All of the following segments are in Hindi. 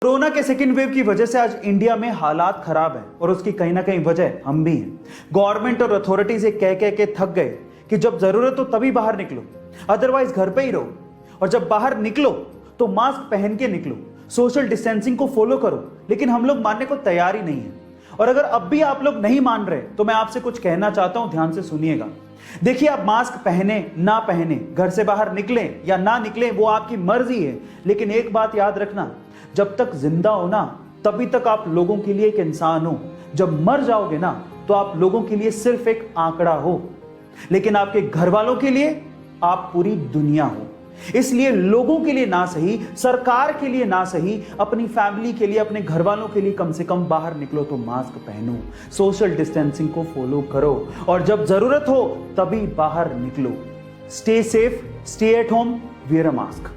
कोरोना के सेकेंड वेव की वजह से आज इंडिया में हालात खराब है और उसकी कहीं ना कहीं वजह हम भी हैं। गवर्नमेंट और अथॉरिटी से कह कह के थक गए कि जब जरूरत हो तभी बाहर निकलो, अदरवाइज घर पे ही रहो, और जब बाहर निकलो तो मास्क पहन के निकलो, सोशल डिस्टेंसिंग को फॉलो करो। लेकिन हम लोग मानने को तैयार ही नहीं है। और अगर अब भी आप लोग नहीं मान रहे तो मैं आपसे कुछ कहना चाहता हूं, ध्यान से सुनिएगा। देखिए, आप मास्क पहने ना पहने, घर से बाहर निकले या ना निकले, वो आपकी मर्जी है। लेकिन एक बात याद रखना, जब तक जिंदा हो ना तभी तक आप लोगों के लिए एक इंसान हो। जब मर जाओगे ना तो आप लोगों के लिए सिर्फ एक आंकड़ा हो, लेकिन आपके घर वालों के लिए आप पूरी दुनिया हो। इसलिए लोगों के लिए ना सही, सरकार के लिए ना सही, अपनी फैमिली के लिए, अपने घर वालों के लिए कम से कम बाहर निकलो तो मास्क पहनो, सोशल डिस्टेंसिंग को फॉलो करो, और जब जरूरत हो तभी बाहर निकलो। Stay safe, stay at home, wear a mask.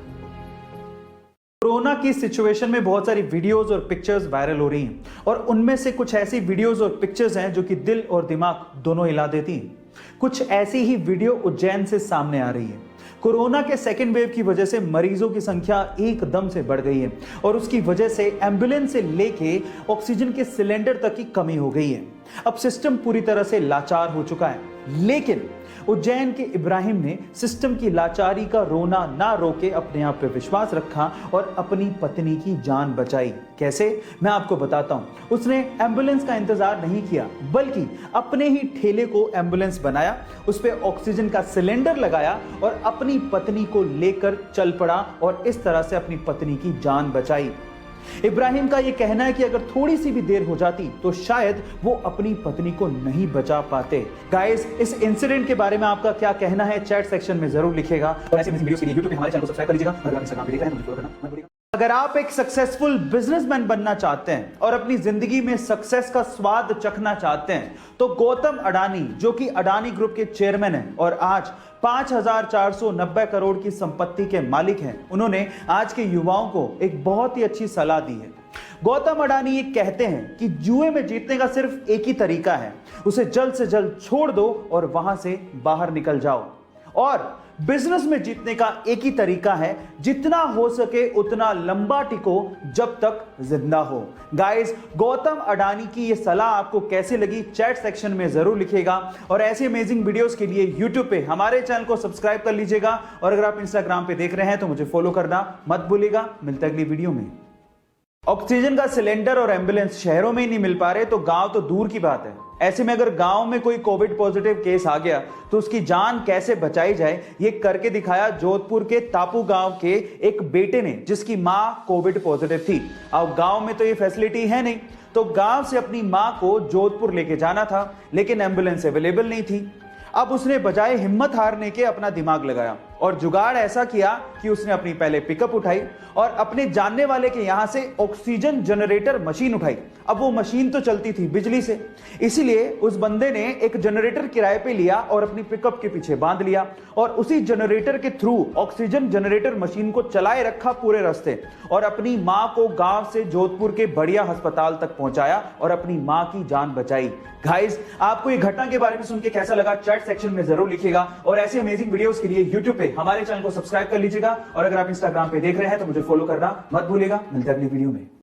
Corona की सिचुएशन में बहुत सारी वीडियोस और पिक्चर्स वायरल हो रही हैं, और उनमें से कुछ ऐसी वीडियोस और पिक्चर्स हैं जो कि दिल और दिमाग दोनों हिला देती हैं। कुछ ऐसी ही वीडियो उज्जैन से सामने आ रही है। कोरोना के सेकेंड वेव की वजह से मरीजों की संख्या एकदम से बढ़ गई है, और उसकी वजह से एम्बुलेंस से लेके ऑक्सीजन के सिलेंडर तक की कमी हो गई है। अब सिस्टम पूरी तरह से लाचार हो चुका है। लेकिन उज्जैन के इब्राहिम ने सिस्टम की लाचारी का रोना ना रोके अपने आप पे विश्वास रखा और अपनी पत्नी की जान बचाई। कैसे, मैं आपको बताता हूं। उसने एम्बुलेंस का इंतजार नहीं किया, बल्कि अपने ही ठेले को एम्बुलेंस बनाया, उस पे ऑक्सीजन का सिलेंडर लगाया और अपनी पत्नी को लेकर चल पड़ा, और इस तरह से अपनी पत्नी की जान बचाई। इब्राहिम का यह कहना है कि अगर थोड़ी सी भी देर हो जाती तो शायद वो अपनी पत्नी को नहीं बचा पाते। गाइस, इस इंसिडेंट के बारे में आपका क्या कहना है चैट सेक्शन में जरूर लिखिएगा, और ऐसे वीडियोस के लिए YouTube पे हमारे चैनल को सब्सक्राइब कर लीजिएगा। अगर आप इंस्टाग्राम पे देख रहे हैं मुझे फॉलो करना मत भूलिएगा। अगर आप एक सक्सेसफुल बिजनेसमैन बनना चाहते हैं और अपनी जिंदगी में सक्सेस का स्वाद चखना चाहते हैं तो गौतम अडानी, जो कि अडानी ग्रुप के चेयरमैन हैं और आज 5,490 करोड़ की संपत्ति के मालिक हैं, उन्होंने आज के युवाओं को एक बहुत ही अच्छी सलाह दी है। गौतम अडानी ये कहते हैं कि जुए में जीतने का सिर्फ एक ही तरीका है, उसे जल्द से जल्द छोड़ दो और वहां से बाहर निकल जाओ। और बिजनेस में जीतने का एक ही तरीका है, जितना हो सके उतना लंबा टिको जब तक जिंदा हो। गाइस, गौतम अडानी की ये सलाह आपको कैसे लगी चैट सेक्शन में जरूर लिखिएगा, और ऐसे अमेजिंग वीडियोस के लिए YouTube पे हमारे चैनल को सब्सक्राइब कर लीजिएगा, और अगर आप इंस्टाग्राम पे देख रहे हैं तो मुझे फॉलो करना मत भूलिएगा। मिलते हैं अगली वीडियो में। ऑक्सीजन का सिलेंडर और एम्बुलेंस शहरों में ही नहीं मिल पा रहे तो गांव तो दूर की बात है। ऐसे में अगर गांव में कोई कोविड पॉजिटिव केस आ गया तो उसकी जान कैसे बचाई जाए, ये करके दिखाया जोधपुर के तापू गांव के एक बेटे ने, जिसकी मां कोविड पॉजिटिव थी। अब गांव में तो ये फैसिलिटी है नहीं, तो गांव से अपनी मां को जोधपुर लेके जाना था, लेकिन एम्बुलेंस अवेलेबल नहीं थी। अब उसने बजाय हिम्मत हारने के अपना दिमाग लगाया और जुगाड़ ऐसा किया कि उसने अपनी पहले पिकअप उठाई और अपने जानने वाले के यहां से ऑक्सीजन जनरेटर मशीन उठाई। अब वो मशीन तो चलती थी बिजली से, इसीलिए उस बंदे ने एक जनरेटर किराए पे लिया और अपनी पिकअप के पीछे बांध लिया, और उसी जनरेटर के थ्रू ऑक्सीजन जनरेटर मशीन को चलाए रखा पूरे रास्ते, और अपनी मां को गांव से जोधपुर के बढ़िया अस्पताल तक पहुंचाया और अपनी मां की जान बचाई। गाइस, आपको ये घटना के बारे में सुन के कैसा लगा चैट सेक्शन में जरूर लिखिएगा, और ऐसे अमेजिंग वीडियोस के लिए YouTube पे हमारे चैनल को सब्सक्राइब कर लीजिएगा, और अगर आप इंस्टाग्राम पे देख रहे हैं तो मुझे फॉलो करना मत भूलिएगा। मिलते हैं अगली वीडियो में।